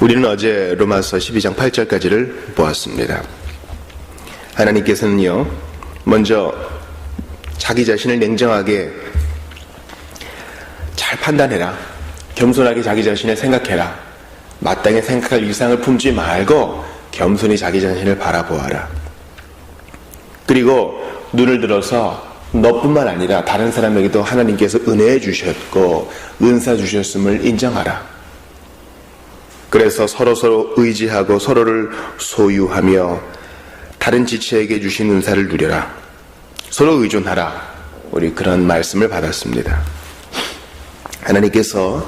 우리는 어제 로마서 12장 8절까지를 보았습니다. 하나님께서는요, 먼저 자기 자신을 냉정하게 잘 판단해라. 겸손하게 자기 자신을 생각해라. 마땅히 생각할 위상을 품지 말고 겸손히 자기 자신을 바라보아라. 그리고 눈을 들어서 너뿐만 아니라 다른 사람에게도 하나님께서 은혜 주셨고 은사 주셨음을 인정하라. 그래서 서로 의지하고 서로를 소유하며 다른 지체에게 주신 은사를 누려라. 서로 의존하라. 우리 그런 말씀을 받았습니다. 하나님께서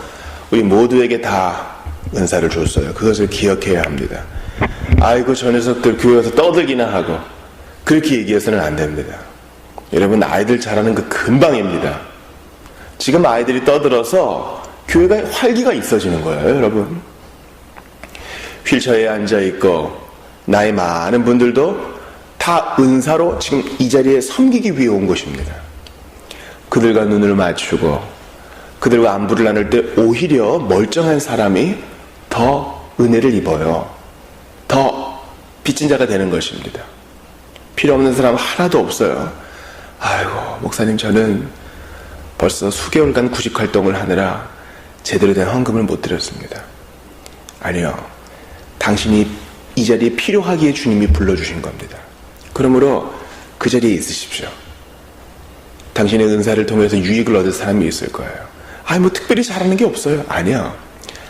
우리 모두에게 다 은사를 줬어요. 그것을 기억해야 합니다. 아이고 저 녀석들 교회 와서 떠들기나 하고 그렇게 얘기해서는 안 됩니다. 여러분, 아이들 자라는 그 금방입니다. 지금 아이들이 떠들어서 교회가 활기가 있어지는 거예요. 여러분, 휠체어에 앉아있고 나이 많은 분들도 다 은사로 지금 이 자리에 섬기기 위해 온 것입니다. 그들과 눈을 맞추고 그들과 안부를 나눌 때 오히려 멀쩡한 사람이 더 은혜를 입어요. 더 빚진 자가 되는 것입니다. 필요 없는 사람 하나도 없어요. 아이고 목사님, 저는 벌써 수개월간 구직 활동을 하느라 제대로 된 헌금을 못 드렸습니다. 아니요, 당신이 이 자리에 필요하기에 주님이 불러주신 겁니다. 그러므로 그 자리에 있으십시오. 당신의 은사를 통해서 유익을 얻을 사람이 있을 거예요. 뭐 특별히 잘하는 게 없어요. 아니요,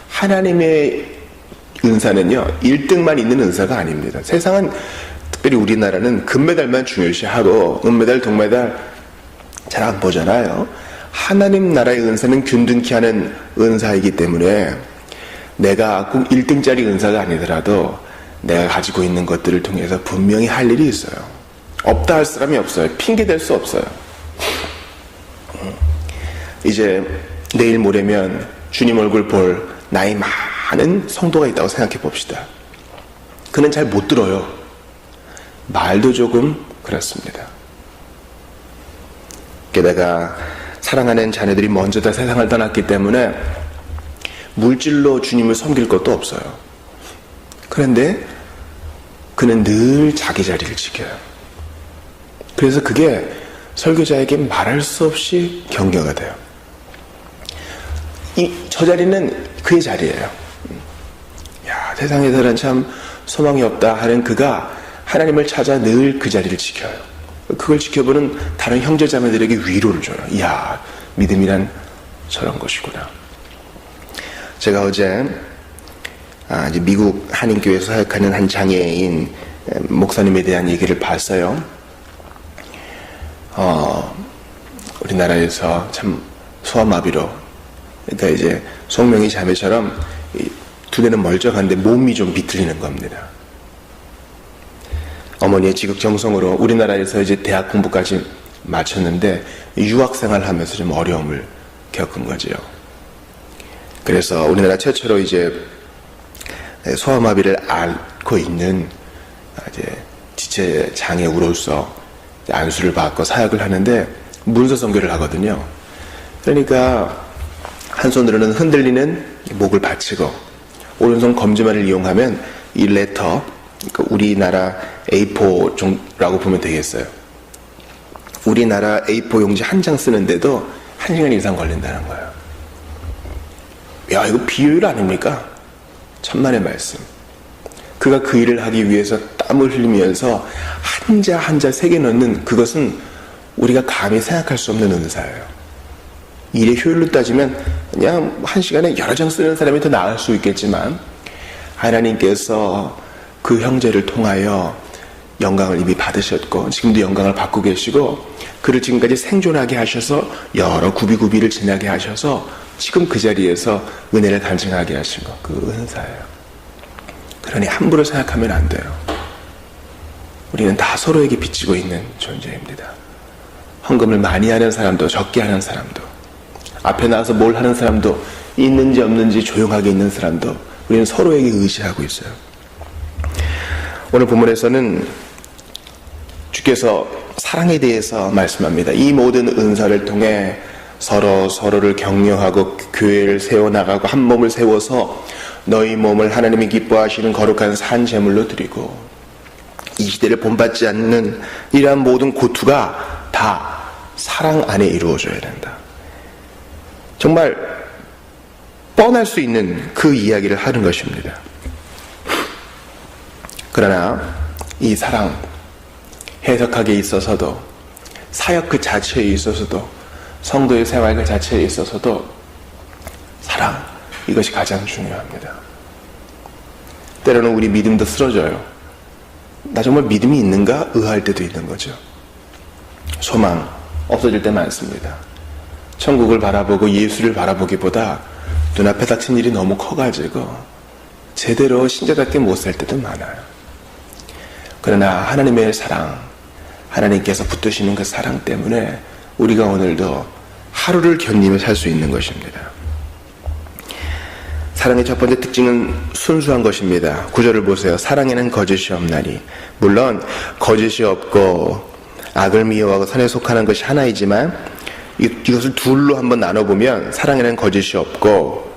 하나님의 은사는요 1등만 있는 은사가 아닙니다. 세상은, 특별히 우리나라는 금메달만 중요시하고 은메달, 동메달 잘 안 보잖아요. 하나님 나라의 은사는 균등케 하는 은사이기 때문에 내가 꼭 1등짜리 은사가 아니더라도 내가 가지고 있는 것들을 통해서 분명히 할 일이 있어요. 없다 할 사람이 없어요. 핑계 댈 수 없어요. 이제 내일 모레면 주님 얼굴 볼 나이 많은 성도가 있다고 생각해 봅시다. 그는 잘 못 들어요. 말도 조금 그렇습니다. 게다가 사랑하는 자녀들이 먼저 다 세상을 떠났기 때문에 물질로 주님을 섬길 것도 없어요. 그런데 그는 늘 자기 자리를 지켜요. 그래서 그게 설교자에게 말할 수 없이 격려가 돼요. 저 자리는 그의 자리예요. 세상에서는 참 소망이 없다 하는 그가 하나님을 찾아 늘 그 자리를 지켜요. 그걸 지켜보는 다른 형제자매들에게 위로를 줘요. 믿음이란 저런 것이구나. 제가 어제 이제 미국 한인교회에서 사역하는 한 장애인 목사님에 대한 얘기를 봤어요. 우리나라에서 참 소아마비로, 그러니까 이제 송명희 자매처럼 두뇌는 멀쩡한데 몸이 좀 비틀리는 겁니다. 어머니의 지극정성으로 우리나라에서 이제 대학 공부까지 마쳤는데 유학생활 하면서 좀 어려움을 겪은 거죠. 그래서 우리나라 최초로 이제 소아마비를 앓고 있는 이제 지체 장애우로서 안수를 받고 사역을 하는데 문서 선교를 하거든요. 그러니까 한 손으로는 흔들리는 목을 받치고 오른손 검지만을 이용하면 이 레터, 그러니까 우리나라 A4라고 보면 되겠어요. 우리나라 A4 용지 한 장 쓰는데도 1시간 이상 걸린다는 거예요. 이거 비효율 아닙니까? 천만의 말씀. 그가 그 일을 하기 위해서 땀을 흘리면서 한자 한자 새겨 넣는 그것은 우리가 감히 생각할 수 없는 은사예요. 일의 효율로 따지면 그냥 1시간에 여러 장 쓰는 사람이 더 나을 수 있겠지만 하나님께서 그 형제를 통하여 영광을 이미 받으셨고 지금도 영광을 받고 계시고 그를 지금까지 생존하게 하셔서 여러 구비구비를 지나게 하셔서 지금 그 자리에서 은혜를 간증하게 하신 것, 그 은사예요. 그러니 함부로 생각하면 안 돼요. 우리는 다 서로에게 빚지고 있는 존재입니다. 헌금을 많이 하는 사람도 적게 하는 사람도 앞에 나와서 뭘 하는 사람도 있는지 없는지 조용하게 있는 사람도 우리는 서로에게 의지하고 있어요. 오늘 본문에서는 주께서 사랑에 대해서 말씀합니다. 이 모든 은사를 통해 서로를 격려하고 교회를 세워나가고 한 몸을 세워서 너희 몸을 하나님이 기뻐하시는 거룩한 산 제물로 드리고 이 시대를 본받지 않는 이러한 모든 고투가 다 사랑 안에 이루어져야 된다. 정말 뻔할 수 있는 그 이야기를 하는 것입니다. 그러나 이 사랑, 해석하기에 있어서도 사역 그 자체에 있어서도 성도의 생활 그 자체에 있어서도 사랑, 이것이 가장 중요합니다. 때로는 우리 믿음도 쓰러져요. 나 정말 믿음이 있는가? 의아할 때도 있는 거죠. 소망 없어질 때 많습니다. 천국을 바라보고 예수를 바라보기보다 눈앞에 닥친 일이 너무 커가지고 제대로 신자답게 못 살 때도 많아요. 그러나 하나님의 사랑, 하나님께서 붙드시는 그 사랑 때문에 우리가 오늘도 하루를 견디며 살 수 있는 것입니다. 사랑의 첫 번째 특징은 순수한 것입니다. 9절을 보세요. 사랑에는 거짓이 없나니. 물론 거짓이 없고 악을 미워하고 선에 속하는 것이 하나이지만 이것을 둘로 한번 나눠보면 사랑에는 거짓이 없고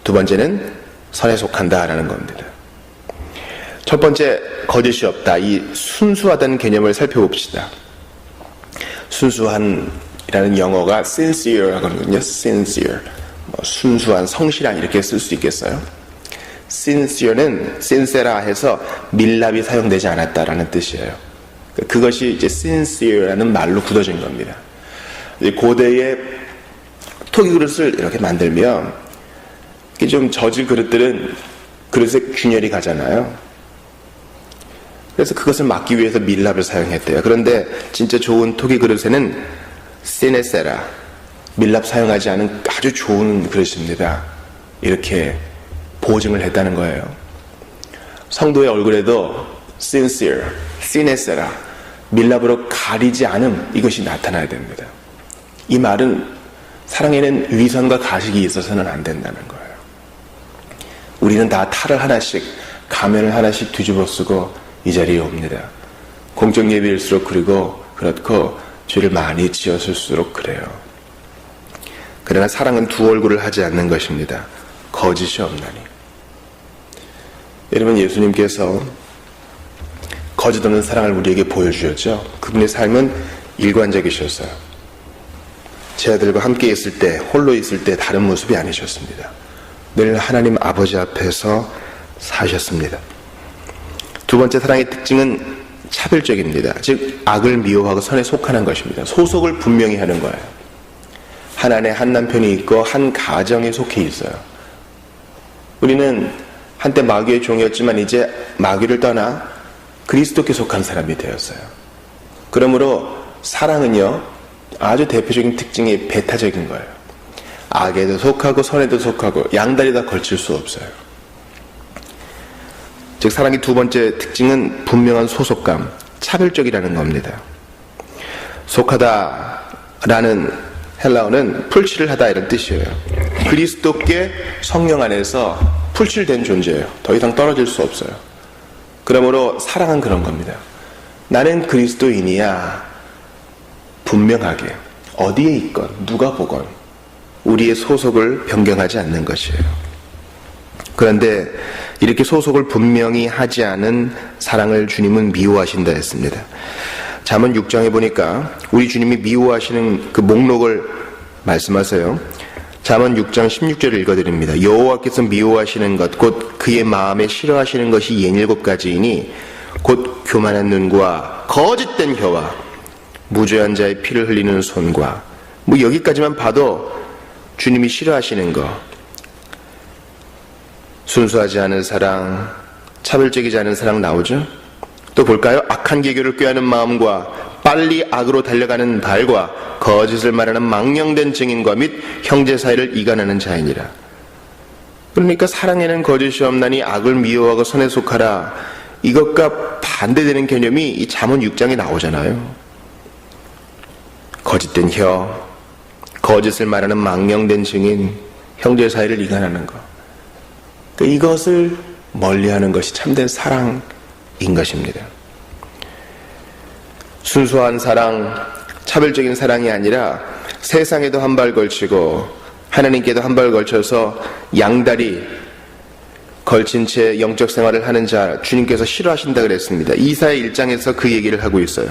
두 번째는 선에 속한다라는 겁니다. 첫 번째, 거짓이 없다. 이 순수하다는 개념을 살펴봅시다. 순수한이라는 영어가 sincere 하거든요. sincere. 순수한, 성실한 이렇게 쓸 수 있겠어요? sincere는 sincera 해서 밀랍이 사용되지 않았다라는 뜻이에요. 그것이 이제 sincere라는 말로 굳어진 겁니다. 고대의 토기 그릇을 이렇게 만들면 좀 젖을 그릇들은 그릇에 균열이 가잖아요. 그래서 그것을 막기 위해서 밀랍을 사용했대요. 그런데 진짜 좋은 토기 그릇에는 시네세라, 밀랍 사용하지 않은 아주 좋은 그릇입니다. 이렇게 보증을 했다는 거예요. 성도의 얼굴에도 sincere, 시네세라, 밀랍으로 가리지 않음, 이것이 나타나야 됩니다. 이 말은 사랑에는 위선과 가식이 있어서는 안 된다는 거예요. 우리는 다 탈을 하나씩, 가면을 하나씩 뒤집어 쓰고 이 자리에 옵니다. 공적 예배일수록 그렇고 죄를 많이 지었을수록 그래요. 그러나 사랑은 두 얼굴을 하지 않는 것입니다. 거짓이 없나니. 여러분, 예수님께서 거짓 없는 사랑을 우리에게 보여주셨죠. 그분의 삶은 일관적이셨어요. 제 아들과 함께 있을 때, 홀로 있을 때 다른 모습이 아니셨습니다. 늘 하나님 아버지 앞에서 사셨습니다. 두 번째, 사랑의 특징은 차별적입니다. 즉 악을 미워하고 선에 속하는 것입니다. 소속을 분명히 하는 거예요. 한 아내 한 남편이 있고 한 가정에 속해 있어요. 우리는 한때 마귀의 종이었지만 이제 마귀를 떠나 그리스도께 속한 사람이 되었어요. 그러므로 사랑은요, 아주 대표적인 특징이 배타적인 거예요. 악에도 속하고 선에도 속하고 양다리 다 걸칠 수 없어요. 즉 사랑의 두 번째 특징은 분명한 소속감, 차별적이라는 겁니다. 속하다라는 헬라어는 풀칠을 하다 이런 뜻이에요. 그리스도께 성령 안에서 풀칠된 존재예요. 더 이상 떨어질 수 없어요. 그러므로 사랑은 그런 겁니다. 나는 그리스도인이야. 분명하게 어디에 있건 누가 보건 우리의 소속을 변경하지 않는 것이에요. 그런데 이렇게 소속을 분명히 하지 않은 사랑을 주님은 미워하신다 했습니다. 잠언 6장에 보니까 우리 주님이 미워하시는 그 목록을 말씀하세요. 잠언 6장 16절을 읽어드립니다. 여호와께서 미워하시는 것 곧 그의 마음에 싫어하시는 것이 67가지이니 곧 교만한 눈과 거짓된 혀와 무죄한 자의 피를 흘리는 손과 여기까지만 봐도 주님이 싫어하시는 거, 순수하지 않은 사랑, 차별적이지 않은 사랑 나오죠? 또 볼까요? 악한 계교를 꾀하는 마음과 빨리 악으로 달려가는 발과 거짓을 말하는 망령된 증인과 및 형제 사이를 이간하는 자이니라. 그러니까 사랑에는 거짓이 없나니 악을 미워하고 선에 속하라. 이것과 반대되는 개념이 이 잠언 6장에 나오잖아요. 거짓된 혀, 거짓을 말하는 망령된 증인, 형제 사이를 이간하는 것. 이것을 멀리하는 것이 참된 사랑인 것입니다. 순수한 사랑, 차별적인 사랑이 아니라 세상에도 한 발 걸치고 하나님께도 한 발 걸쳐서 양다리 걸친 채 영적 생활을 하는 자 주님께서 싫어하신다 그랬습니다. 이사야 1장에서 그 얘기를 하고 있어요.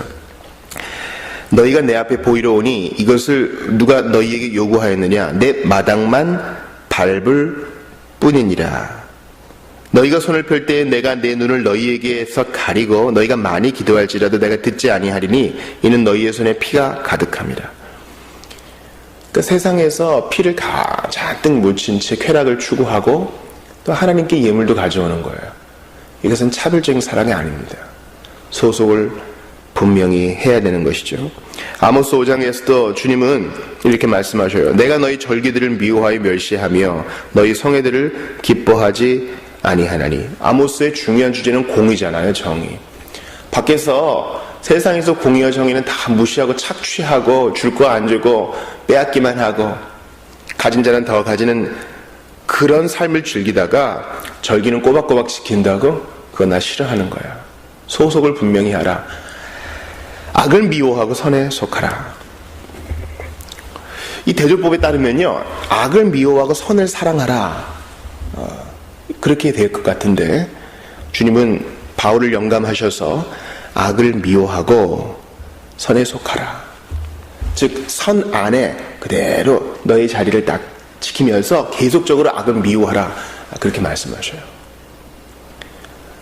너희가 내 앞에 보이러 오니 이것을 누가 너희에게 요구하였느냐? 내 마당만 밟을 뿐이니라. 너희가 손을 펼 때에 내가 내 눈을 너희에게서 가리고 너희가 많이 기도할지라도 내가 듣지 아니하리니 이는 너희의 손에 피가 가득함이라. 그러니까 세상에서 피를 잔뜩 묻힌 채 쾌락을 추구하고 또 하나님께 예물도 가져오는 거예요. 이것은 차별적인 사랑이 아닙니다. 소속을 분명히 해야 되는 것이죠. 아모스 5장에서도 주님은 이렇게 말씀하셔요. 내가 너희 절기들을 미워하여 멸시하며 너희 성회들을 기뻐하지 아니하나니. 아모스의 중요한 주제는 공의잖아요. 정의. 밖에서 세상에서 공의와 정의는 다 무시하고 착취하고 줄 거 안 주고 빼앗기만 하고 가진 자는 더 가지는 그런 삶을 즐기다가 절기는 꼬박꼬박 지킨다고? 그건 나 싫어하는 거야. 소속을 분명히 하라. 악을 미워하고 선에 속하라. 이 대조법에 따르면요, 악을 미워하고 선을 사랑하라. 그렇게 될 것 같은데 주님은 바울을 영감하셔서 악을 미워하고 선에 속하라. 즉 선 안에 그대로 너의 자리를 딱 지키면서 계속적으로 악을 미워하라. 그렇게 말씀하셔요.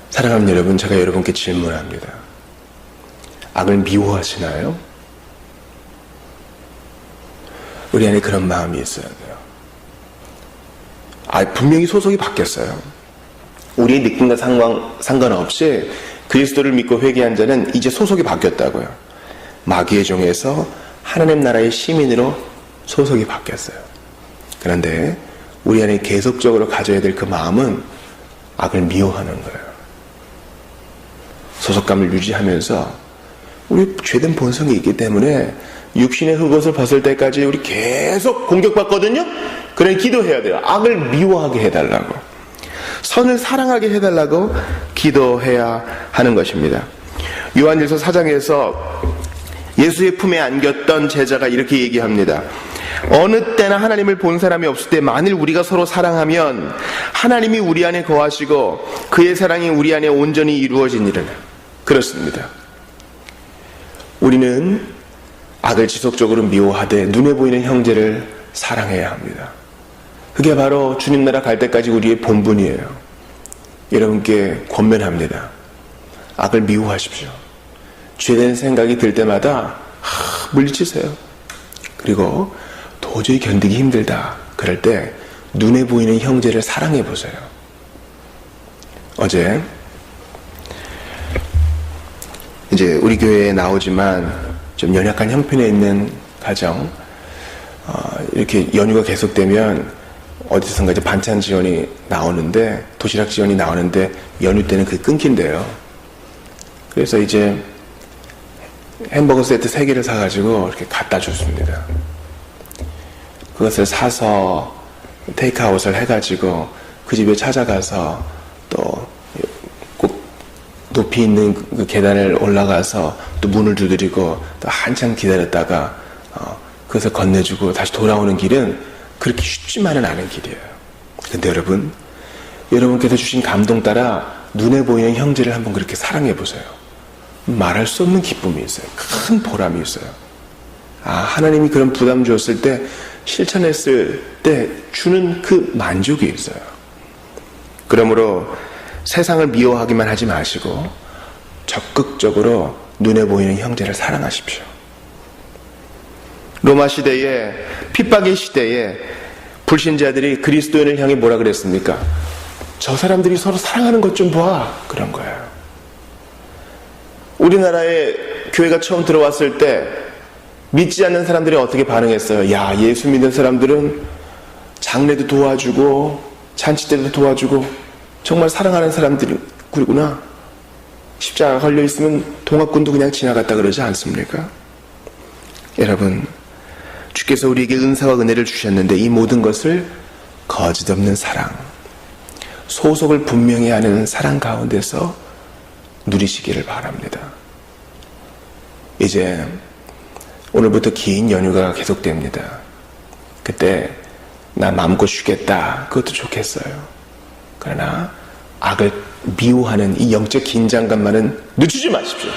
사랑하는 여러분, 제가 여러분께 질문합니다. 악을 미워하시나요? 우리 안에 그런 마음이 있어야 돼요. 분명히 소속이 바뀌었어요. 우리의 느낌과 상관없이 그리스도를 믿고 회개한 자는 이제 소속이 바뀌었다고요. 마귀의 종에서 하나님 나라의 시민으로 소속이 바뀌었어요. 그런데 우리 안에 계속적으로 가져야 될 그 마음은 악을 미워하는 거예요. 소속감을 유지하면서 우리 죄된 본성이 있기 때문에 육신의 흙옷을 벗을 때까지 우리 계속 공격받거든요. 그러니 기도해야 돼요. 악을 미워하게 해달라고, 선을 사랑하게 해달라고 기도해야 하는 것입니다. 요한일서 4장에서 예수의 품에 안겼던 제자가 이렇게 얘기합니다. 어느 때나 하나님을 본 사람이 없을 때 만일 우리가 서로 사랑하면 하나님이 우리 안에 거하시고 그의 사랑이 우리 안에 온전히 이루어지니라. 그렇습니다. 우리는 악을 지속적으로 미워하되 눈에 보이는 형제를 사랑해야 합니다. 그게 바로 주님 나라 갈 때까지 우리의 본분이에요. 여러분께 권면합니다. 악을 미워하십시오. 죄된 생각이 들 때마다 물리치세요. 그리고 도저히 견디기 힘들다 그럴 때 눈에 보이는 형제를 사랑해 보세요. 어제 이제 우리 교회에 나오지만 좀 연약한 형편에 있는 가정, 이렇게 연휴가 계속되면 어디선가 이제 반찬 지원이 나오는데, 도시락 지원이 나오는데 연휴 때는 그게 끊긴대요. 그래서 이제 햄버거 세트 3개를 사가지고 이렇게 갖다 줬습니다. 그것을 사서 테이크아웃을 해가지고 그 집에 찾아가서 또 꼭 높이 있는 그 계단을 올라가서 또 문을 두드리고 또 한참 기다렸다가 그것을 건네주고 다시 돌아오는 길은 그렇게 쉽지만은 않은 길이에요. 근데 여러분, 여러분께서 주신 감동 따라 눈에 보이는 형제를 한번 그렇게 사랑해 보세요. 말할 수 없는 기쁨이 있어요. 큰 보람이 있어요. 하나님이 그런 부담 주었을 때, 실천했을 때 주는 그 만족이 있어요. 그러므로 세상을 미워하기만 하지 마시고 적극적으로 눈에 보이는 형제를 사랑하십시오. 로마 시대에, 핍박의 시대에 불신자들이 그리스도인을 향해 뭐라 그랬습니까? 저 사람들이 서로 사랑하는 것 좀 봐. 그런 거예요. 우리나라에 교회가 처음 들어왔을 때 믿지 않는 사람들이 어떻게 반응했어요? 야, 예수 믿는 사람들은 장례도 도와주고 잔치 때도 도와주고 정말 사랑하는 사람들이구나. 십자가 걸려있으면 동학군도 그냥 지나갔다 그러지 않습니까? 여러분, 주께서 우리에게 은사와 은혜를 주셨는데 이 모든 것을 거짓 없는 사랑, 소속을 분명히 하는 사랑 가운데서 누리시기를 바랍니다. 이제 오늘부터 긴 연휴가 계속됩니다. 그때 나 마음껏 쉬겠다, 그것도 좋겠어요. 그러나 악을 미워하는 이 영적 긴장감만은 늦추지 마십시오.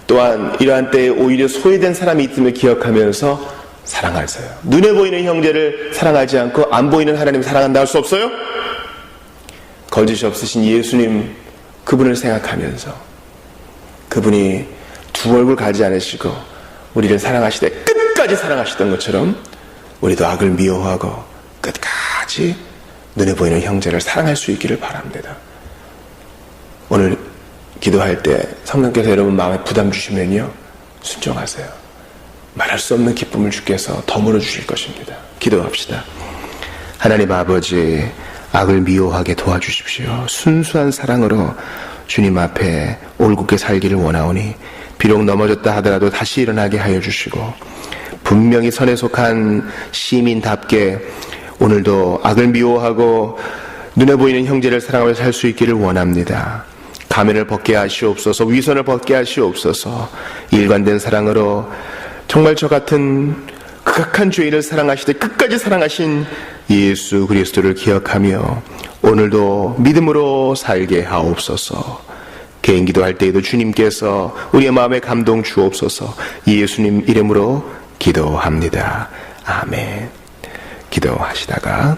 또한 이러한 때에 오히려 소외된 사람이 있음을 기억하면서 사랑하세요. 눈에 보이는 형제를 사랑하지 않고 안 보이는 하나님을 사랑한다 할 수 없어요? 거짓이 없으신 예수님, 그분을 생각하면서 그분이 두 얼굴 가지 않으시고 우리를 사랑하시되 끝까지 사랑하시던 것처럼 우리도 악을 미워하고 끝까지 눈에 보이는 형제를 사랑할 수 있기를 바랍니다. 오늘 기도할 때 성령께서 여러분 마음에 부담 주시면요, 순종하세요. 말할 수 없는 기쁨을 주께서 덤으로 주실 것입니다. 기도합시다. 하나님 아버지, 악을 미워하게 도와주십시오. 순수한 사랑으로 주님 앞에 올곧게 살기를 원하오니 비록 넘어졌다 하더라도 다시 일어나게 하여 주시고, 분명히 선에 속한 시민답게 오늘도 악을 미워하고 눈에 보이는 형제를 사랑하며 살 수 있기를 원합니다. 가면을 벗게 하시옵소서. 위선을 벗게 하시옵소서. 일관된 사랑으로 정말 저 같은 극악한 죄인을 사랑하시되 끝까지 사랑하신 예수 그리스도를 기억하며 오늘도 믿음으로 살게 하옵소서. 개인 기도할 때에도 주님께서 우리의 마음에 감동 주옵소서. 예수님 이름으로 기도합니다. 아멘. 기도하시다가